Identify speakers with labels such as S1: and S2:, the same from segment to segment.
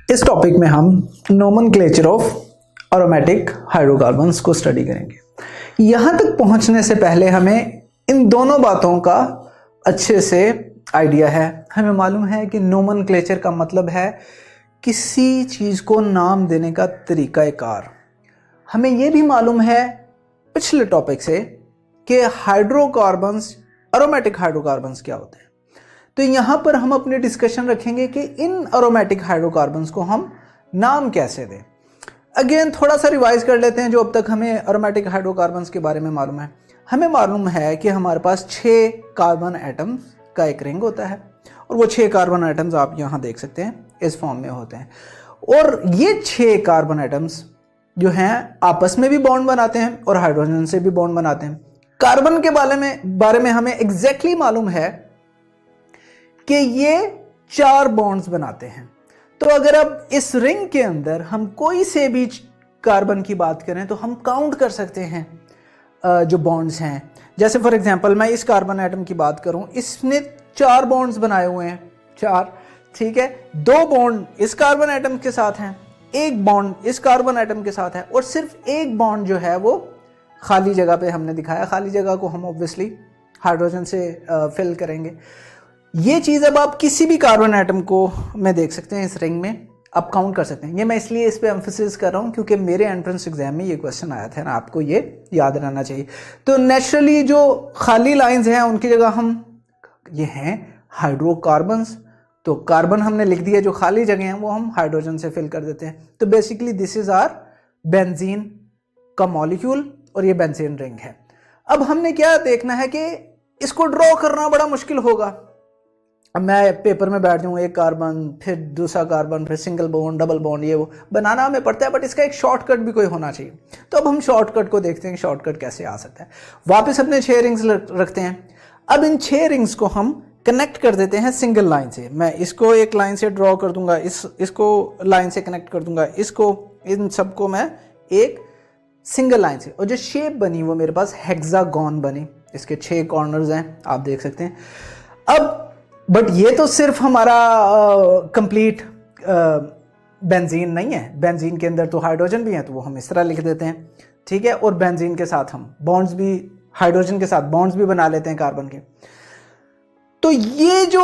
S1: इस टॉपिक में हम नोमेनक्लेचर ऑफ एरोमेटिक हाइड्रोकार्बन्स को स्टडी करेंगे। यहाँ तक पहुँचने से पहले हमें इन दोनों बातों का अच्छे से आइडिया है। हमें मालूम है कि नोमेनक्लेचर का मतलब है किसी चीज़ को नाम देने का तरीक़ाकार। हमें यह भी मालूम है पिछले टॉपिक से कि हाइड्रोकार्बन्स, एरोमेटिक हाइड्रोकार्बन्स क्या होते हैं। तो यहाँ पर हम अपनी डिस्कशन रखेंगे कि इन एरोमेटिक हाइड्रोकार्बन्स को हम नाम कैसे दें। अगेन थोड़ा सा रिवाइज कर लेते हैं जो अब तक हमें एरोमेटिक हाइड्रोकार्बन्स के बारे में मालूम है। हमें मालूम है कि हमारे पास 6 कार्बन एटम्स का एक रिंग होता है और वो 6 कार्बन एटम्स आप यहाँ देख सकते हैं इस फॉर्म में होते हैं। और ये 6 कार्बन एटम्स जो हैं आपस में भी बॉन्ड बनाते हैं और हाइड्रोजन से भी बॉन्ड बनाते हैं। कार्बन के बारे में हमें एग्जैक्टली मालूम है कि ये 4 बॉन्ड्स बनाते हैं। तो अगर अब इस रिंग के अंदर हम कोई से भी कार्बन की बात करें तो हम काउंट कर सकते हैं जो बॉन्ड्स हैं। जैसे फॉर एग्जांपल मैं इस कार्बन एटम की बात करूं, इसने 4 बॉन्ड्स बनाए हुए हैं, 4, ठीक है। 2 बॉन्ड इस कार्बन एटम के साथ हैं, 1 बॉन्ड इस कार्बन एटम के साथ है और सिर्फ 1 बॉन्ड जो है वो खाली जगह पे हमने दिखाया। खाली जगह को हम ऑब्वियसली हाइड्रोजन से फिल करेंगे। ये चीज़ अब आप किसी भी कार्बन एटम को में देख सकते हैं, इस रिंग में आप काउंट कर सकते हैं। ये मैं इसलिए इस पे एम्फेसिस कर रहा हूँ क्योंकि मेरे एंट्रेंस एग्जाम में ये क्वेश्चन आया था ना, आपको ये याद रहना चाहिए। तो नेचुरली जो खाली लाइंस हैं उनकी जगह हम ये हैं हाइड्रोकार्बन्स, तो कार्बन हमने लिख दिया, जो खाली जगह हैं वो हम हाइड्रोजन से फिल कर देते हैं। तो basically this is our benzene का मॉलिक्यूल और ये बेंजीन रिंग है। अब हमने क्या देखना है कि इसको ड्रॉ करना बड़ा मुश्किल होगा। अब मैं पेपर में बैठ जाऊँ, एक कार्बन फिर दूसरा कार्बन फिर सिंगल बॉन्ड डबल बॉन्ड, ये वो बनाना हमें पड़ता है, बट इसका एक शॉर्टकट भी कोई होना चाहिए। तो अब हम शॉर्टकट को देखते हैं, शॉर्टकट कैसे आ सकता है। वापस अपने 6 रिंग्स रखते हैं। अब इन 6 रिंग्स को हम कनेक्ट कर देते हैं सिंगल लाइन से। मैं इसको एक लाइन से ड्रॉ कर दूंगा, इसको लाइन से कनेक्ट कर दूंगा, इसको, इन सबको मैं एक सिंगल लाइन से। और जो शेप बनी वो मेरे पास हेक्सागोन बनी, इसके 6 कॉर्नर्स हैं, आप देख सकते हैं। अब बट ये तो सिर्फ हमारा कंप्लीट बेंजीन नहीं है। बेंजीन के अंदर तो हाइड्रोजन भी है, तो वो हम इस तरह लिख देते हैं, ठीक है। और बेंजीन के साथ हम बॉन्ड्स भी, हाइड्रोजन के साथ बॉन्ड्स भी बना लेते हैं कार्बन के। तो ये जो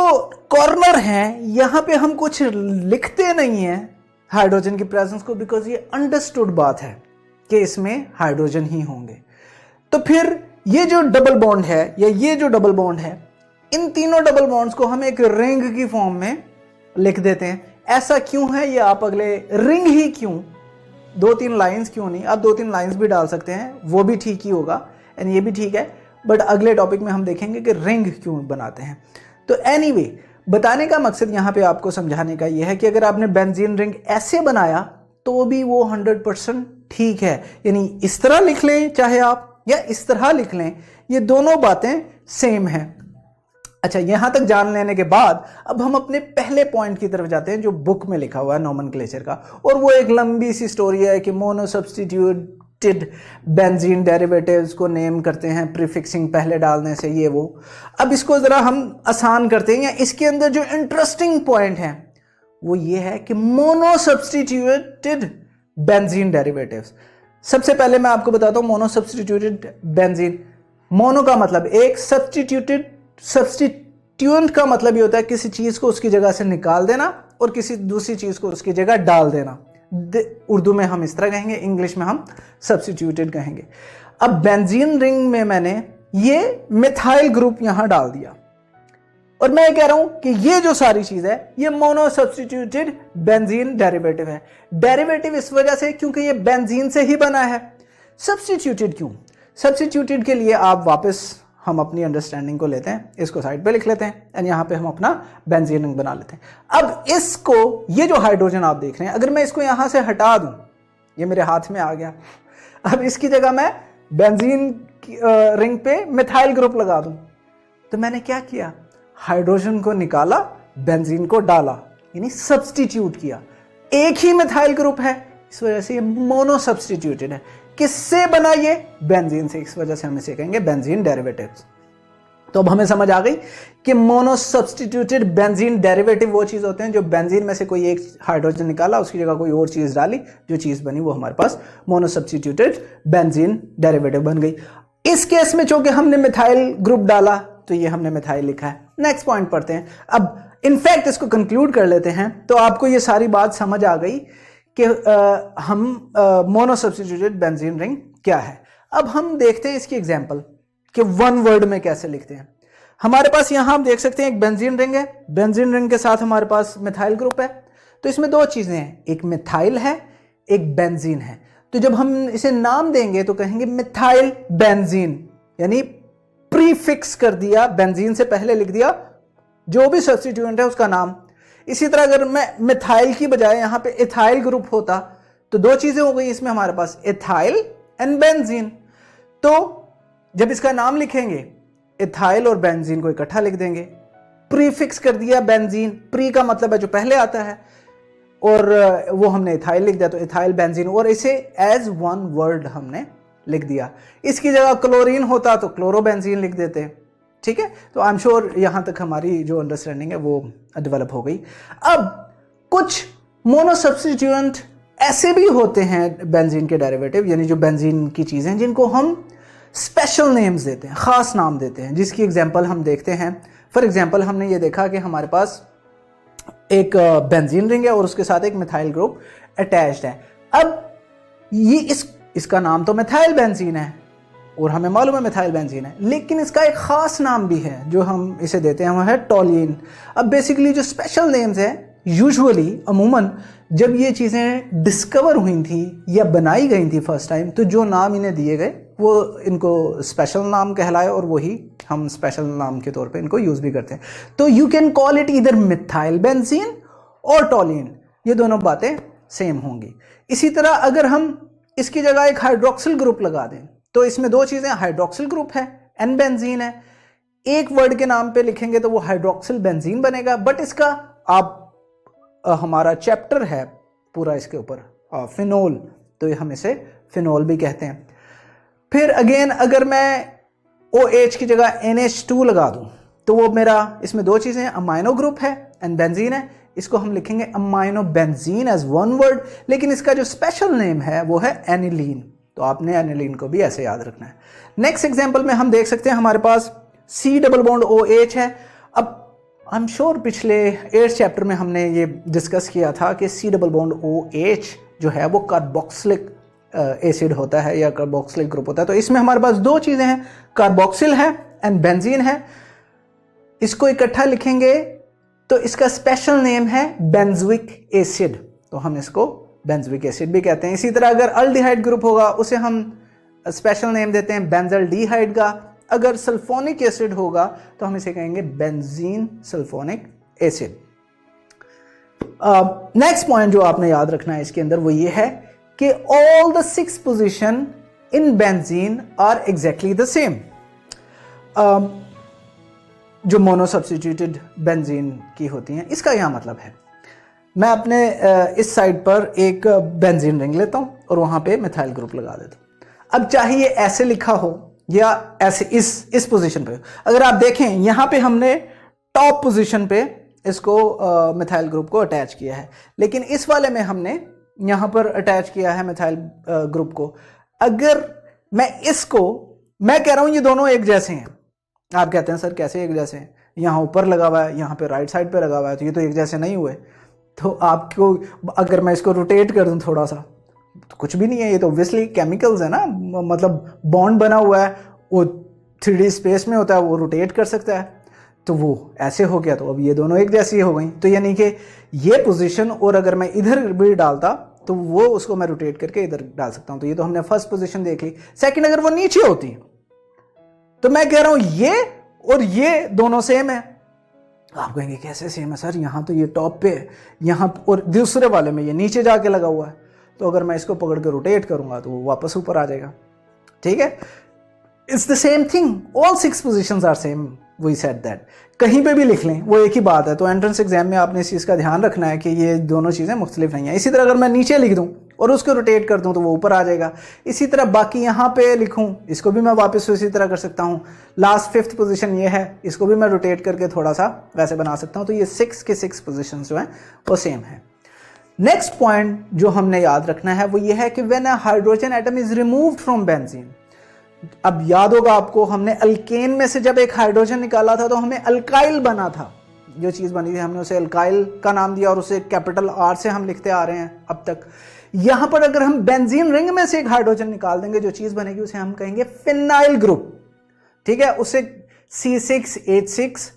S1: कॉर्नर हैं यहाँ पे हम कुछ लिखते नहीं हैं हाइड्रोजन की प्रेजेंस को, बिकॉज ये अंडरस्टूड बात है कि इसमें हाइड्रोजन ही होंगे। तो फिर ये जो डबल बॉन्ड है या ये जो डबल बॉन्ड है, इन तीनों डबल बॉन्ड्स को हम एक रिंग की फॉर्म में लिख देते हैं। ऐसा क्यों है ये आप अगले, रिंग ही क्यों, 2-3 लाइंस क्यों नहीं? आप 2-3 लाइंस भी डाल सकते हैं, वो भी ठीक ही होगा एंड ये भी ठीक है, बट अगले टॉपिक में हम देखेंगे कि रिंग क्यों बनाते हैं। तो एनीवे, बताने का मकसद यहाँ पे आपको समझाने का ये है कि अगर आपने बेंजीन रिंग ऐसे बनाया तो भी वो 100% ठीक है। यानी इस तरह लिख लें चाहे आप, या इस तरह लिख लें, ये दोनों बातें सेम हैं। अच्छा, यहां तक जान लेने के बाद अब हम अपने पहले पॉइंट की तरफ जाते हैं जो बुक में लिखा हुआ है नोमेनक्लेचर का। और वो एक लंबी सी स्टोरी है कि मोनो सब्स्टिट्यूटेड बेंजीन डेरिवेटिव्स को नेम करते हैं प्रीफिक्सिंग पहले डालने से, ये वो। अब इसको जरा हम आसान करते हैं, या इसके अंदर जो इंटरेस्टिंग पॉइंट है वो ये है कि मोनो सब्स्टिट्यूटेड बेंजीन डेरिवेटिव्स। सबसे पहले मैं आपको बताता हूं मोनो सब्स्टिट्यूटेड बेंजीन। मोनो का मतलब एक, सब्स्टिट्यूएंट का मतलब ये होता है किसी चीज को उसकी जगह से निकाल देना और किसी दूसरी चीज को उसकी जगह डाल देना। उर्दू में हम इस तरह कहेंगे, इंग्लिश में हम सब्स्टिट्यूटेड कहेंगे। अब बेंजीन रिंग में मैंने ये मिथाइल ग्रुप यहां डाल दिया और मैं कह रहा हूं कि ये जो सारी चीज है ये मोनो सब्स्टिट्यूटेड बेंजीन डेरिवेटिव है। डेरिवेटिव इस वजह से क्योंकि ये बेंजीन से ही बना है। सब्स्टिट्यूटेड क्यों? सब्स्टिट्यूटेड के लिए आप वापस हम अपनी अंडरस्टैंडिंग को लेते हैं, इसको साइड पे लिख लेते हैं एंड यहाँ पे हम अपना बेंजीन रिंग बना लेते हैं। अब इसको, ये जो हाइड्रोजन आप देख रहे हैं, अगर मैं इसको यहाँ से हटा दूं, ये मेरे हाथ में आ गया, अब इसकी जगह मैं बेंजीन रिंग पे मिथाइल ग्रुप लगा दूं, तो मैंने क्या किया? हाइड्रोजन को निकाला, बेंजीन को डाला, यानी सब्स्टिट्यूट किया। एक ही मिथाइल ग्रुप है, इस वजह से ये मोनो सब्स्टिट्यूटेड है। किससे बना? ये बेंजीन से, इस वजह से हम इसे कहेंगे बेंजीन डेरिवेटिव्स। तो अब हमें समझ आ गई कि मोनो सब्सटीट्यूटेड बेंजीन डेरिवेटिव वो चीज़ होते हैं जो बेंजीन में से कोई एक हाइड्रोजन निकाला, उसकी जगह कोई और चीज़ डाली, जो चीज़ बनी वो हमारे पास मोनो सब्सटीट्यूटेड बेंजीन डेरिवेटिव बन गई। इस केस में चूंकि हमने मिथाइल ग्रुप डाला तो ये हमने मिथाइल लिखा है। नेक्स्ट पॉइंट पढ़ते हैं। अब इनफैक्ट इसको कंक्लूड कर लेते हैं। तो आपको ये सारी बात समझ आ गई कि हम मोनो सब्सटीट्यूटेड बेंजीन रिंग क्या है। अब हम देखते हैं इसकी एग्जांपल कि वन वर्ड में कैसे लिखते हैं। हमारे पास यहां हम देख सकते हैं एक बेंजीन रिंग है, बेंजीन रिंग के साथ हमारे पास मिथाइल ग्रुप है। तो इसमें दो चीजें हैं, एक मिथाइल है, एक बेंजीन है। तो जब हम इसे नाम देंगे तो कहेंगे मिथाइल बेंजीन, यानी प्रीफिक्स कर दिया, बेंजीन से पहले लिख दिया जो भी सब्स्टिट्यूएंट है उसका नाम। इसी तरह अगर मैं मिथाइल की बजाय यहां पे इथाइल ग्रुप होता तो दो चीजें हो गई इसमें हमारे पास, इथाइल एंड बेंजीन। तो जब इसका नाम लिखेंगे इथाइल और बेंजीन को इकट्ठा लिख देंगे, प्रीफिक्स कर दिया बेंजीन, प्री का मतलब है जो पहले आता है, और वो हमने इथाइल लिख दिया तो इथाइल बेंजीन, और इसे एज वन वर्ड हमने लिख दिया। इसकी जगह क्लोरीन होता तो क्लोरोबेंजीन लिख देते। ठीक है, तो आई एम श्योर यहां तक हमारी जो अंडरस्टैंडिंग है वो डेवलप हो गई। अब कुछ मोनो सब्स्टिट्यूएंट ऐसे भी होते हैं बेंजीन के डेरिवेटिव, यानी जो बेंजीन की चीजें जिनको हम स्पेशल नेम्स देते हैं, खास नाम देते हैं, जिसकी एग्जांपल हम देखते हैं। फॉर एग्जांपल हमने ये देखा कि हमारे पास एक बेंजीन रिंग है और उसके साथ एक मिथाइल ग्रुप अटैच्ड है। अब ये इसका नाम तो मिथाइल बेंजीन है और हमें मालूम है मिथाइल बेंजीन है, लेकिन इसका एक खास नाम भी है जो हम इसे देते हैं, वो है टोलिन। अब बेसिकली जो स्पेशल नेम्स है यूजुअली अमूमन जब ये चीज़ें डिस्कवर हुई थी या बनाई गई थी फर्स्ट टाइम, तो जो नाम इन्हें दिए गए वो इनको स्पेशल नाम कहलाए और वही हम स्पेशल नाम के तौर पे इनको यूज़ भी करते हैं। तो यू कैन कॉल इट इधर मिथाइल बेंजीन और टोलिन, ये दोनों बातें सेम होंगी। इसी तरह अगर हम इसकी जगह एक हाइड्रोक्सिल ग्रुप लगा दें तो इसमें दो चीज़ें, हाइड्रोक्सिल ग्रुप है, एन बेंजीन है, एक वर्ड के नाम पे लिखेंगे तो वो हाइड्रोक्सिल बेंजीन बनेगा। बट इसका आप हमारा चैप्टर है पूरा इसके ऊपर फिनोल, तो हम इसे फिनोल भी कहते हैं। फिर अगेन अगर मैं OH की जगह NH2 लगा दूं तो वो मेरा, इसमें दो चीज़ें, अमाइनो ग्रुप है एंड बेंजीन है, इसको हम लिखेंगे amino benzene as one word. लेकिन इसका जो स्पेशल नेम है वो है एनिलीन, तो आपने एनिलीन को भी ऐसे याद रखना है। नेक्स्ट एग्जांपल में हम देख सकते हैं हमारे पास C डबल बॉन्ड OH है। अब आई एम श्योर पिछले 8th चैप्टर में हमने ये डिस्कस किया था कि C डबल बॉन्ड OH जो है वो कार्बोक्सिलिक एसिड होता है या कार्बोक्सिलिक ग्रुप होता है। तो इसमें हमारे पास दो चीज़ें हैं, कार्बोक्सिल है एंड बेंजीन है। इसको इकट्ठा लिखेंगे तो इसका स्पेशल नेम है बेंजोइक एसिड, तो हम इसको बेंजोइक एसिड भी कहते हैं। इसी तरह अगर अल्डिहाइड ग्रुप होगा उसे हम स्पेशल नेम देते हैं बेंजल्डिहाइड का। अगर सल्फोनिक एसिड होगा तो हम इसे कहेंगे benzene sulphonic acid. Next point जो आपने याद रखना है इसके अंदर वो ये है कि all the 6 position in benzene are exactly the same. जो मोनो सब्स्टिट्यूटेड बेंजीन की होती हैं, इसका यह मतलब है, मैं अपने इस साइड पर एक बेंजीन रिंग लेता हूं और वहां पे मिथाइल ग्रुप लगा देता हूं। अब चाहे ये ऐसे लिखा हो या ऐसे इस पोजीशन पे, अगर आप देखें यहां पे हमने टॉप पोजीशन पे इसको मिथाइल ग्रुप को अटैच किया है, लेकिन इस वाले में हमने यहां पर अटैच किया है मिथाइल ग्रुप को। अगर मैं कह रहा हूं ये दोनों एक जैसे हैं, आप कहते हैं सर कैसे एक जैसे हैं, यहाँ ऊपर लगा हुआ है, यहाँ पे राइट साइड पे लगा हुआ है, तो ये तो एक जैसे नहीं हुए। तो आपको अगर मैं इसको रोटेट कर दूं थोड़ा सा तो कुछ भी नहीं है, ये तो ऑब्वियसली केमिकल्स है ना, मतलब बॉन्ड बना हुआ है, वो 3D स्पेस में होता है, वो रोटेट कर सकता है, तो वो ऐसे हो गया, तो अब ये दोनों एक जैसी हो गई। तो यानी कि ये पोजीशन, और अगर मैं इधर भी डालता तो वो उसको मैं रोटेट करके इधर डाल सकता हूं। तो ये तो हमने फर्स्ट पोजीशन देख ली। सेकंड, अगर वो नीचे होती तो मैं कह रहा हूं ये और ये दोनों सेम है। आप कहेंगे कैसे सेम है सर, यहां तो ये टॉप पे है, यहां और दूसरे वाले में ये नीचे जाके लगा हुआ है। तो अगर मैं इसको पकड़ के रोटेट करूंगा तो वो वापस ऊपर आ जाएगा। ठीक है, it's the same thing, all 6 positions are same, we said that. कहीं पे भी लिख लें वो एक ही बात है। तो एंट्रेंस एग्जाम में आपने इस चीज़ का ध्यान रखना है कि ये दोनों चीज़ें मुख्तलिफ नहीं है। इसी तरह अगर मैं नीचे लिख दूं और उसको रोटेट कर दूं तो वो ऊपर आ जाएगा। इसी तरह बाकी यहाँ पे लिखूं, इसको भी मैं वापस इसी तरह कर सकता हूँ। लास्ट 5th पोजीशन ये है, इसको भी मैं रोटेट करके थोड़ा सा वैसे बना सकता हूँ। तो ये 6 के 6 पोजीशन जो हैं वो सेम है। नेक्स्ट पॉइंट जो हमने याद रखना है वो ये है कि when a hydrogen atom is removed from benzene, अब याद होगा आपको हमने अल्केन में से जब एक हाइड्रोजन निकाला था तो हमें अल्काइल बना था, जो चीज़ बनी थी हमने उसे अल्काइल का नाम दिया और उसे कैपिटल R से हम लिखते आ रहे हैं अब तक। यहाँ पर अगर हम बेंजीन रिंग में से एक हाइड्रोजन निकाल देंगे, जो चीज़ बनेगी उसे हम कहेंगे फिनाइल ग्रुप, ठीक है। उसे C6H6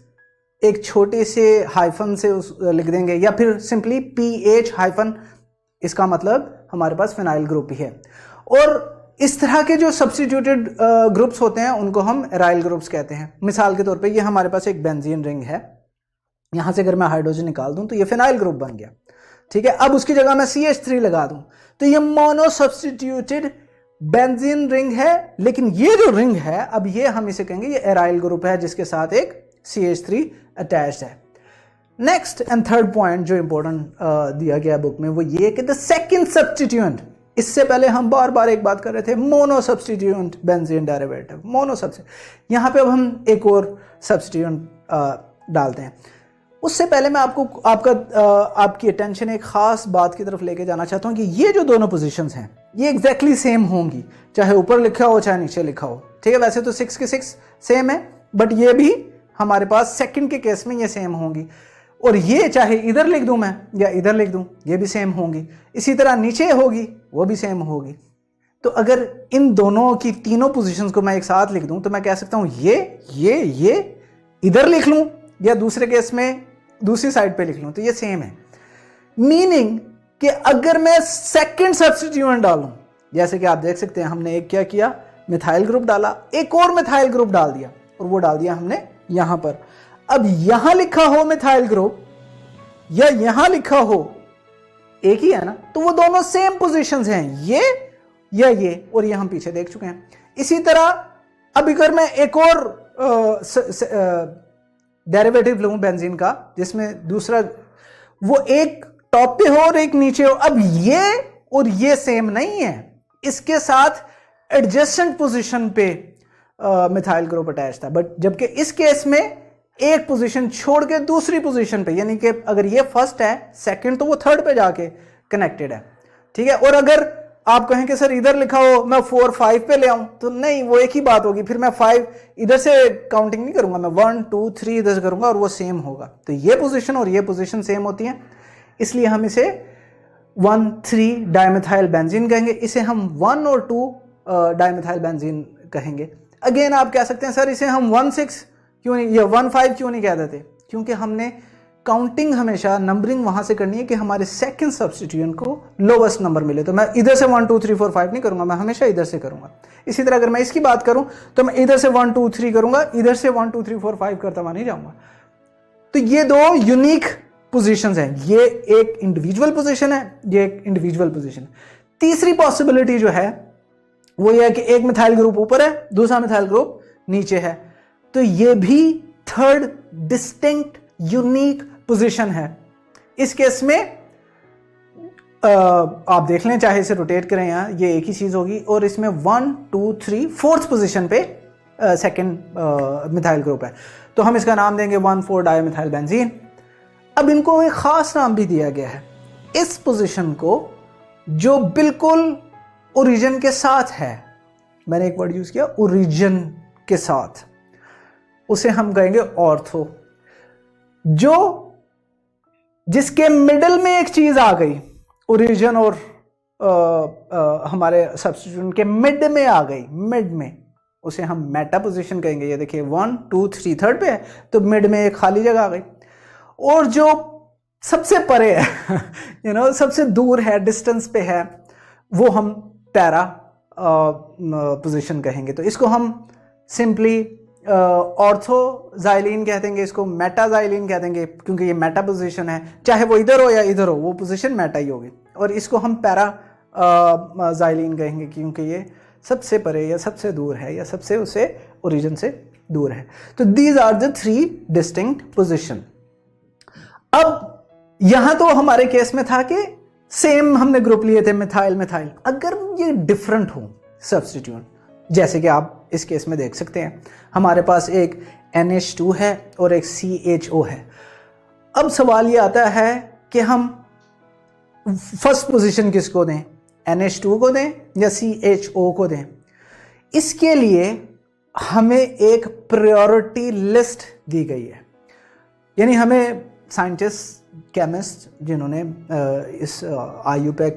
S1: एक छोटे से हाइफन से लिख देंगे, या फिर सिंपली PH हाइफन, इसका मतलब हमारे पास फिनाइल ग्रुप ही है। और इस तरह के जो सब्स्टिट्यूटेड ग्रुप्स होते हैं उनको हम एराइल ग्रुप्स कहते हैं। मिसाल के तौर पे ये हमारे पास एक बेंजीन रिंग है, यहाँ से अगर मैं हाइड्रोजन निकाल दूं तो ये फिनाइल ग्रुप बन गया, ठीक है। अब उसकी जगह मैं CH3 लगा दूं तो ये मोनो सब्स्टिट्यूटेड बेंजीन रिंग है, लेकिन ये जो रिंग है अब ये हम इसे कहेंगे ये एराइल ग्रुप है जिसके साथ एक CH3 अटैच्ड है। नेक्स्ट एंड थर्ड पॉइंट जो इंपॉर्टेंट दिया गया बुक में वो ये कि द सेकंड सब्स्टिट्यूएंट, इससे पहले हम बार बार एक बात कर रहे थे mono substituent benzene derivative, mono substituent, यहाँ पे अब हम एक और सब्स्टिट्यूएंट डालते हैं। उससे पहले मैं आपकी अटेंशन एक खास बात की तरफ लेके जाना चाहता हूँ कि ये जो दोनों पोजीशंस हैं ये एग्जैक्टली सेम होंगी, चाहे ऊपर लिखा हो चाहे नीचे लिखा हो, ठीक है। वैसे तो 6 के 6 सेम है, बट ये भी हमारे पास सेकंड के केस में ये सेम होंगी, और ये चाहे इधर लिख दूं मैं या इधर लिख दूं ये भी सेम होंगी। इसी तरह नीचे होगी वो भी सेम होगी। तो अगर इन दोनों की तीनों पोजीशंस को मैं एक साथ लिख दूं तो मैं कह सकता हूं ये इधर लिख लूं या दूसरे केस में दूसरी साइड पे लिख लूं तो ये सेम है। मीनिंग कि अगर मैं सेकंड सब्स्टिट्यूएंट डालूं, जैसे कि आप देख सकते हैं हमने एक क्या किया, मिथाइल ग्रुप डाला, एक और मिथाइल ग्रुप डाल दिया और वो डाल दिया हमने यहां पर। अब यहां लिखा हो मिथाइल ग्रुप या यहां लिखा हो, एक ही है ना, तो वो दोनों सेम पोजीशंस हैं, ये या ये, और ये हम पीछे देख चुके हैं। इसी तरह अब अगर मैं एक और डेरिवेटिव लूं बेंजीन का जिसमें दूसरा वो एक टॉप पे हो और एक नीचे हो, अब ये और ये सेम नहीं है, इसके साथ एडजेसेंट पोजीशन पे मिथाइल ग्रुप अटैच था, बट जबकि इस केस में एक पोजीशन छोड़ के दूसरी पोजीशन पे, यानी कि अगर ये फर्स्ट है सेकंड तो वो थर्ड पे जाके कनेक्टेड है, ठीक है। और अगर आप कहें कि सर इधर लिखा हो मैं 4 5 पे ले आऊं तो नहीं, वो एक ही बात होगी, फिर मैं 5 इधर से काउंटिंग नहीं करूंगा, मैं 1 2 3 इधर से करूंगा और वो सेम होगा। तो ये पोजीशन और ये पोजीशन सेम होती हैं, इसलिए हम इसे 1 3 डाइमिथाइल बेंजीन कहेंगे, इसे हम 1 और 2 डाइमिथाइल बेंजीन कहेंगे। अगेन आप कह सकते हैं सर इसे हम 1 6 क्यों नहीं या 1 5 क्यों नहीं कह देते, क्योंकि हमने काउंटिंग हमेशा नंबरिंग वहां से करनी है कि हमारे सेकंड सब्स्टिट्यूएंट को लोवेस्ट नंबर मिले। तो मैं इधर से 1 2 3 4 5 नहीं करूंगा, मैं हमेशा इधर से करूंगा। इसी तरह अगर मैं इसकी बात करूं तो मैं इधर से 1 2 3 करूंगा, इधर से 1 2 3 4 5 करता हुआ नहीं जाऊंगा। तो ये दो यूनिक पोजीशंस हैं, ये एक इंडिविजुअल पोजीशन है, ये एक इंडिविजुअल पोजीशन है। तीसरी पॉसिबिलिटी जो है वो ये है कि एक मिथाइल ग्रुप ऊपर है दूसरा मिथाइल ग्रुप नीचे है, तो ये भी थर्ड डिस्टिंक्ट यूनिक पोजीशन है। इस केस में आप देख लें, चाहे इसे रोटेट करें यहां, ये एक ही चीज होगी, और इसमें 1 2 3 4th पोजीशन पे सेकंड मिथाइल ग्रुप है, तो हम इसका नाम देंगे 1 4 डाइमिथाइल बेंजीन। अब इनको एक खास नाम भी दिया गया है, इस पोजीशन को जो बिल्कुल ओरिजिन के साथ है, मैंने एक वर्ड यूज किया ओरिजिन के साथ, उसे हम कहेंगे ऑर्थो। जो जिसके मिडल में एक चीज आ गई, ओरिजिन और हमारे सब्स्टिट्यूएंट के मिड में आ गई, मिड में, उसे हम मेटा पोजीशन कहेंगे। ये देखिए 1 2 3 थर्ड पे है तो मिड में एक खाली जगह आ गई, और जो सबसे परे है सबसे दूर है, डिस्टेंस पे है, वो हम पैरा पोजीशन कहेंगे। तो इसको हम सिंपली ऑर्थोजाइलिन कह देंगे, इसको मेटाजाइलिन कह देंगे, क्योंकि ये मेटा पोजीशन है, चाहे वो इधर हो या इधर हो वो पोजीशन मेटा ही होगी। और इसको हम पैरा जाइलिन कहेंगे, क्योंकि ये सबसे परे या सबसे दूर है या सबसे उसे ओरिजिन से दूर है। तो these are the 3 distinct position. अब यहां तो हमारे केस में था कि सेम हमने ग्रुप लिए थे मिथाइल मिथाइल, अगर ये डिफरेंट हो सब्स्टिट्यूएंट, जैसे कि आप इस केस में देख सकते हैं हमारे पास एक NH2 है और एक CHO है। अब सवाल ये आता है कि हम फर्स्ट पोजीशन किसको दें, NH2 को दें या CHO को दें। इसके लिए हमें एक प्रायोरिटी लिस्ट दी गई है, यानी हमें साइंटिस्ट केमिस्ट जिन्होंने इस IUPAC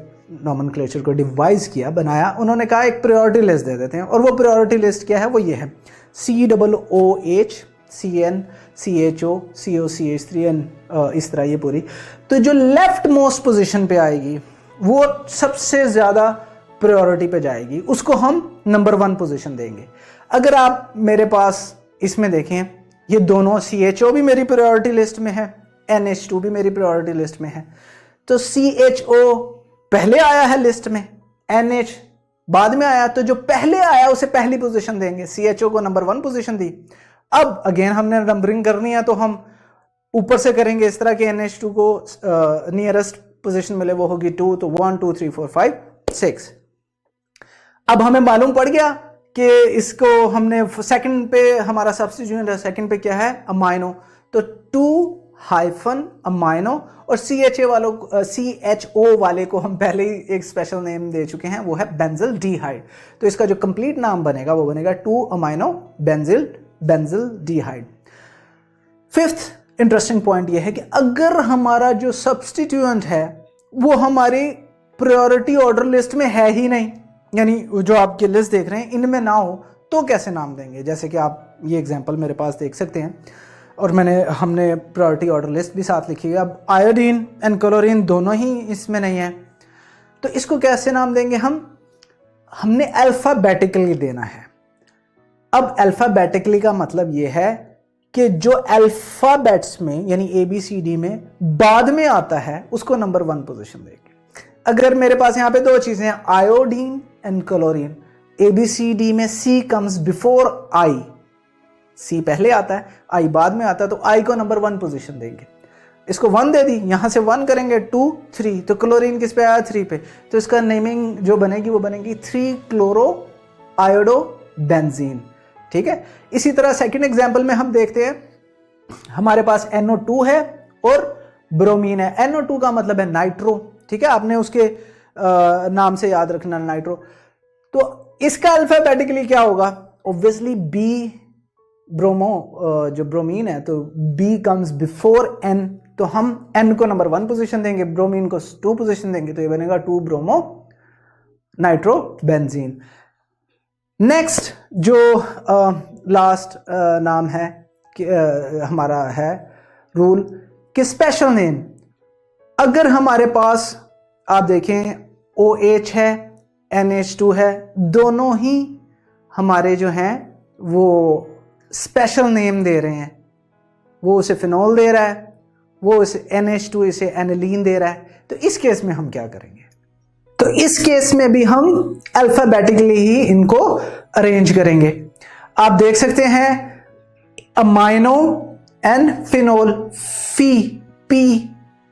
S1: नॉमेनक्लेचर को डिवाइस किया बनाया, उन्होंने कहा एक प्रायोरिटी लिस्ट दे देते हैं। और वो प्रायोरिटी लिस्ट क्या है, वो ये है COOH CN CHO CO CH3N इस तरह ये पूरी। तो जो लेफ्ट मोस्ट पोजीशन पे आएगी वो सबसे ज़्यादा प्रायोरिटी पे जाएगी, उसको हम नंबर 1 पोजीशन देंगे। अगर आप मेरे पास इसमें देखें, ये दोनों CHO भी मेरी प्रायोरिटी लिस्ट में है, NH2 भी मेरी प्रायोरिटी लिस्ट में है, तो CHO पहले आया है लिस्ट में, NH बाद में आया, तो जो पहले आया उसे पहली पोजीशन देंगे। CHO को नंबर 1 पोजीशन दी। अब अगेन हमने नंबरिंग करनी है तो हम ऊपर से करेंगे इस तरह के NH2 को नियरेस्ट पोजीशन मिले वो होगी 2, तो 1 2 3 4 5 6। अब हमें मालूम पड़ गया कि इसको हमने सेकंड पे हमारा सब्स्टिट्यूएंट है, सेकंड पे क्या है अमाइनो, तो 2-अमाइनो। और CHO वाले को हम पहले ही एक स्पेशल नेम दे चुके हैं, वो है बेंजिल डीहाइड। तो इसका जो कंप्लीट नाम बनेगा वो बनेगा 2-अमाइनो बेंजिल डीहाइड। फिफ्थ इंटरेस्टिंग पॉइंट ये है कि अगर हमारा जो सब्स्टिट्यूएंट है वो हमारी प्रायोरिटी ऑर्डर लिस्ट में है ही नहीं, यानी जो आपकी लिस्ट देख रहे हैं इनमें ना हो, तो कैसे नाम देंगे। जैसे कि आप ये एग्जांपल मेरे पास देख सकते हैं, और हमने प्रायोरिटी ऑर्डर लिस्ट भी साथ लिखी है। अब आयोडीन एंड क्लोरीन दोनों ही इसमें नहीं है, तो इसको कैसे नाम देंगे हमने अल्फ़ाबेटिकली देना है। अब अल्फ़ाबेटिकली का मतलब ये है कि जो अल्फ़ाबेट्स में यानी ABCD में बाद में आता है उसको नंबर 1 पोजीशन देंगे। अगर मेरे पास यहाँ पे 2 चीज़ें हैं, आयोडीन एंड क्लोरीन, ABCD में C comes before I, C पहले आता है I बाद में आता है, तो I को नंबर 1 पोजीशन देंगे। इसको 1 दे दी, यहाँ से 1 करेंगे 2 3, तो क्लोरीन किस पे आया 3 पे, तो इसका नेमिंग जो बनेगी वो बनेगी 3-क्लोरो-आयोडोबेंजीन। ठीक है। इसी तरह सेकंड एग्जांपल में हम देखते हैं, हमारे पास NO2 है और ब्रोमीन है। NO2 का मतलब है नाइट्रो, ठीक है, आपने उसके नाम से याद रखना नाइट्रो। तो इसका अल्फाबेटिकली क्या होगा, ऑब्वियसली B ब्रोमो जो ब्रोमीन है तो B कम्स बिफोर N, तो हम N को नंबर 1 पोजीशन देंगे, ब्रोमीन को 2 पोजीशन देंगे, तो ये बनेगा 2-ब्रोमो नाइट्रोबेंजीन। नेक्स्ट जो लास्ट नाम है हमारा है रूल कि स्पेशल नेम, अगर हमारे पास आप देखें OH है NH2 है, दोनों ही हमारे जो हैं वो स्पेशल नेम दे रहे हैं, वो उसे फिनोल दे रहा है, वो इसे NH2 इसे एनिलीन दे रहा है, तो इस केस में हम क्या करेंगे, तो इस केस में भी हम अल्फाबेटिकली ही इनको अरेंज करेंगे। आप देख सकते हैं amino and phenol, P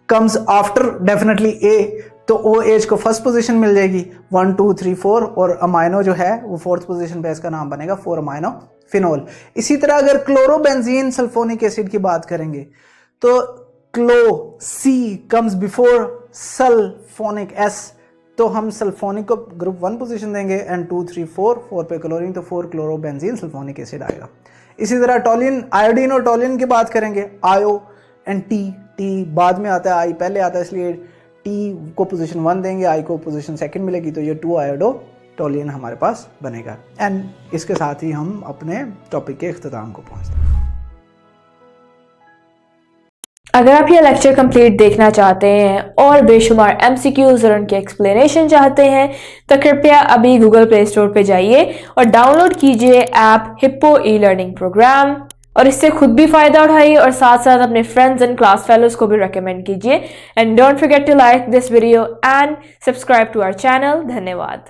S1: comes after definitely A, तो OH को फर्स्ट पोजीशन मिल जाएगी 1 2 3 4, और अमाइनो जो है वो 4th पोजीशन पे, इसका नाम बनेगा 4-अमाइनो फिनोल। इसी तरह अगर क्लोरोबेंजीन सल्फोनिक एसिड की बात करेंगे तो क्लो C comes before sulphonic S, तो हम सल्फोनिक को ग्रुप 1 पोजीशन देंगे, एंड 2 3 4 पे क्लोरीन, तो 4 क्लोरोबेंजीन सल्फोनिक एसिड आएगा। इसी तरह टोलिन, आयोडीन और टोलिन की बात करेंगे, आयो एंड टी बाद में आता है, आई पहले आता है, इसलिए टी को पोजीशन 1 देंगे, आई को पोजीशन 2 मिलेगी, तो ये 2 आयोडो टोलिन हमारे पास बनेगा। एंड इसके साथ ही हम अपने टॉपिक के इख्तिताम को पहुंचते हैं।
S2: अगर आप ये लेक्चर कंप्लीट देखना चाहते हैं और बेशुमार MCQs और उनके एक्सप्लेनेशन चाहते हैं तो कृपया अभी गूगल प्ले स्टोर पे जाइए और डाउनलोड कीजिए ऐप हिप्पो ई-लर्निंग प्रोग्राम, और इससे खुद भी फ़ायदा उठाइए और साथ साथ अपने फ्रेंड्स एंड क्लास फेलोज को भी रेकमेंड कीजिए। And don't forget to like this video and subscribe to our channel. धन्यवाद।